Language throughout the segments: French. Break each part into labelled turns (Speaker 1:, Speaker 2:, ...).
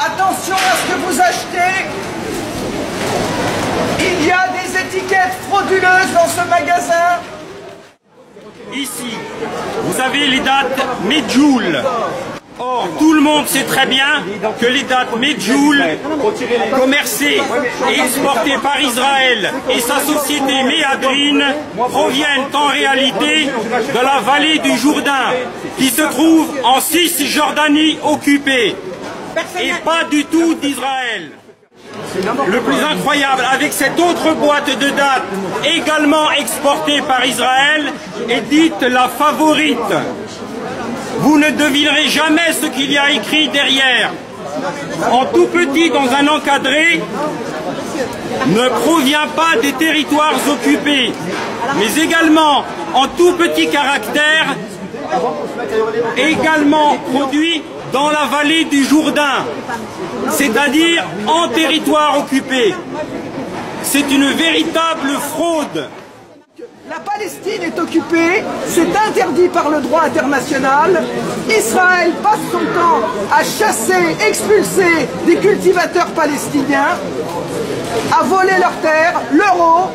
Speaker 1: Attention à ce que vous achetez. Il y a des étiquettes frauduleuses dans ce magasin.
Speaker 2: Ici, vous avez les dates Medjool. Or, tout le monde sait très bien que les dates Medjool, commercées et exportées par Israël et sa société Méadrine, proviennent en réalité de la vallée du Jourdain, qui se trouve en Cisjordanie occupée, et pas du tout d'Israël. Le plus incroyable, avec cette autre boîte de dates, également exportée par Israël, est dite la favorite. Vous ne devinerez jamais ce qu'il y a écrit derrière. En tout petit dans un encadré, ne provient pas des territoires occupés, mais également en tout petit caractère, également produit dans la vallée du Jourdain, c'est-à-dire en territoire occupé. C'est une véritable fraude.
Speaker 1: La Palestine est occupée, c'est interdit par le droit international. Israël passe son temps à chasser, expulser des cultivateurs palestiniens, à voler leurs terres, leur eau,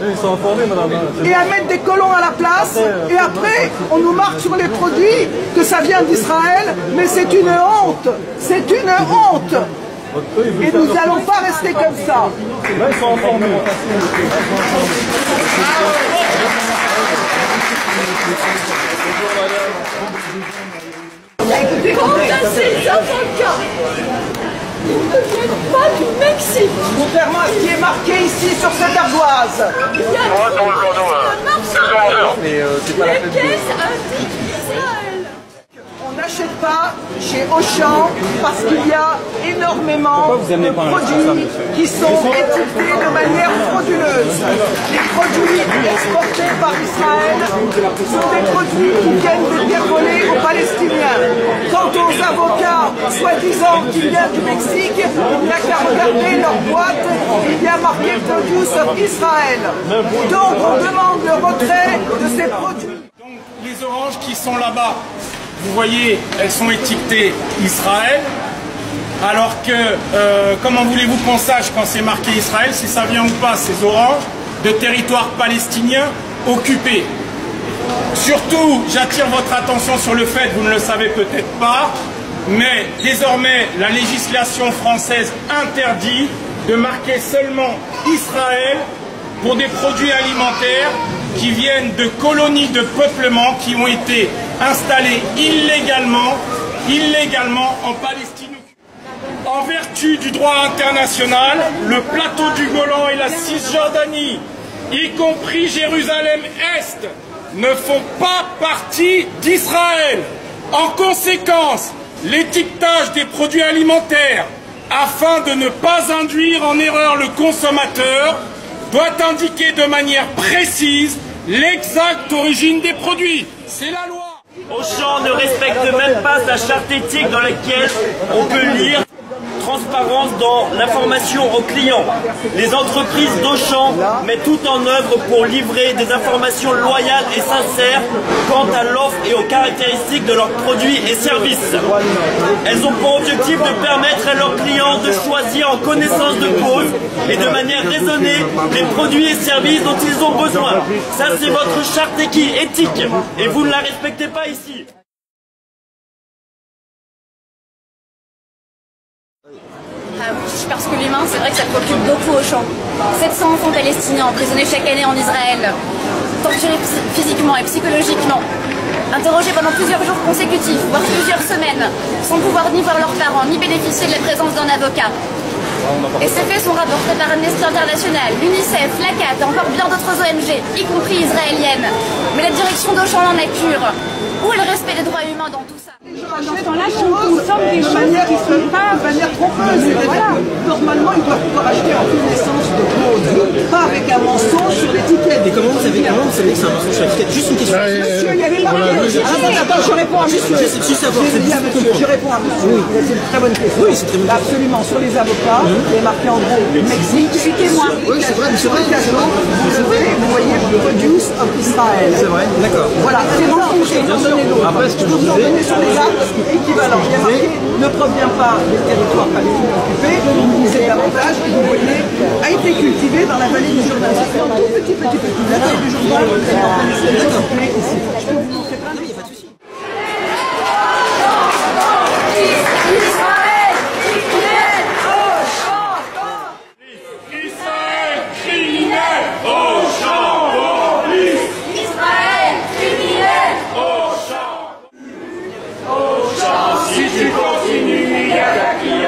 Speaker 1: et à mettre des colons à la place. Et après, on nous marque sur les produits que ça vient d'Israël, mais c'est une honte, c'est une honte. Et nous n'allons pas rester comme ça.
Speaker 3: Quant à ces avocats, ils ne viennent pas du Mexique.
Speaker 1: Contrairement à ce qui est marqué ici sur cette ardoise.
Speaker 3: Il y a trop de marchands. Les caisses indiquent Israël.
Speaker 1: On n'achète pas chez Auchan parce qu'il y a énormément de produits qui sont étiquetés de manière frauduleuse. Les produits exportés par Israël sont des produits qui viennent de terres volées aux Palestiniens. Quant aux avocats, soi-disant qui viennent du Mexique, il n'y a qu'à regarder leur boîte, il y a marqué Produce of Israel. Donc on demande le retrait de ces produits.
Speaker 2: Donc les oranges qui sont là-bas, vous voyez, elles sont étiquetées Israël, alors que, comment voulez-vous qu'on sache quand c'est marqué Israël, si ça vient ou pas, ces oranges, de territoires palestiniens occupés. Surtout, j'attire votre attention sur le fait, vous ne le savez peut-être pas, mais désormais, la législation française interdit de marquer seulement Israël pour des produits alimentaires qui viennent de colonies de peuplement qui ont été installées illégalement en Palestine. En vertu du droit international, le plateau du Golan et la Cisjordanie, y compris Jérusalem-Est, ne font pas partie d'Israël. En conséquence, l'étiquetage des produits alimentaires, afin de ne pas induire en erreur le consommateur, doit indiquer de manière précise l'exacte origine des produits. C'est la loi.
Speaker 4: Auchan ne respecte même pas sa charte éthique dans laquelle on peut lire transparence dans l'information aux clients. Les entreprises d'Auchan mettent tout en œuvre pour livrer des informations loyales et sincères quant à l'offre et aux caractéristiques de leurs produits et services. Elles ont pour objectif de permettre à leurs clients de choisir en connaissance de cause et de manière raisonnée les produits et services dont ils ont besoin. Ça, c'est votre charte éthique et vous ne la respectez pas ici.
Speaker 5: Parce que l'humain, c'est vrai que ça préoccupe beaucoup Auchan. 700 enfants palestiniens emprisonnés chaque année en Israël, torturés physiquement et psychologiquement, interrogés pendant plusieurs jours consécutifs, voire plusieurs semaines, sans pouvoir ni voir leurs parents, ni bénéficier de la présence d'un avocat. Et ces faits sont rapportés par Amnesty International, l'UNICEF, l'ACAT et encore bien d'autres ONG, y compris israéliennes. Mais la direction d'Auchan en a cure. Où est le respect des droits humains dans tout ça?
Speaker 3: Dans ce temps-là, on consomme des choses qui ne sont pas...
Speaker 1: De manière trompeuse. Voilà. Normalement, ils doivent pouvoir acheter en connaissance de cause. pas avec un mensonge sur l'étiquette.
Speaker 6: Mais comment vous savez que c'est un mensonge sur l'étiquette? Juste une question.
Speaker 1: Monsieur, il y avait pas... Attends, je réponds à monsieur. Je réponds à monsieur. C'est une très bonne question.
Speaker 6: Oui, c'est très bonne question.
Speaker 1: Absolument. Sur les avocats, il est marqué en gros Mexique. Je suis témoin.
Speaker 6: Oui, c'est vrai, mais c'est vrai.
Speaker 1: Vous voyez, produce of Israël.
Speaker 6: C'est vrai, d'accord.
Speaker 1: Voilà, c'est mensonge, je vais vous en donner d'autres.
Speaker 6: Après, ce que
Speaker 1: je vais vous en donner sur les actes équivalents. Il y a marqué ne provient pas des territoires palestiniens occupés, c'est davantage, vous voyez, a été cultivé dans la vallée du Jourdain. C'est un tout petit. La vallée du Jourdain est en train de se développer ici. Je peux vous montrer plein de...
Speaker 6: Il n'y a pas de souci.
Speaker 2: Si tu continues, il y a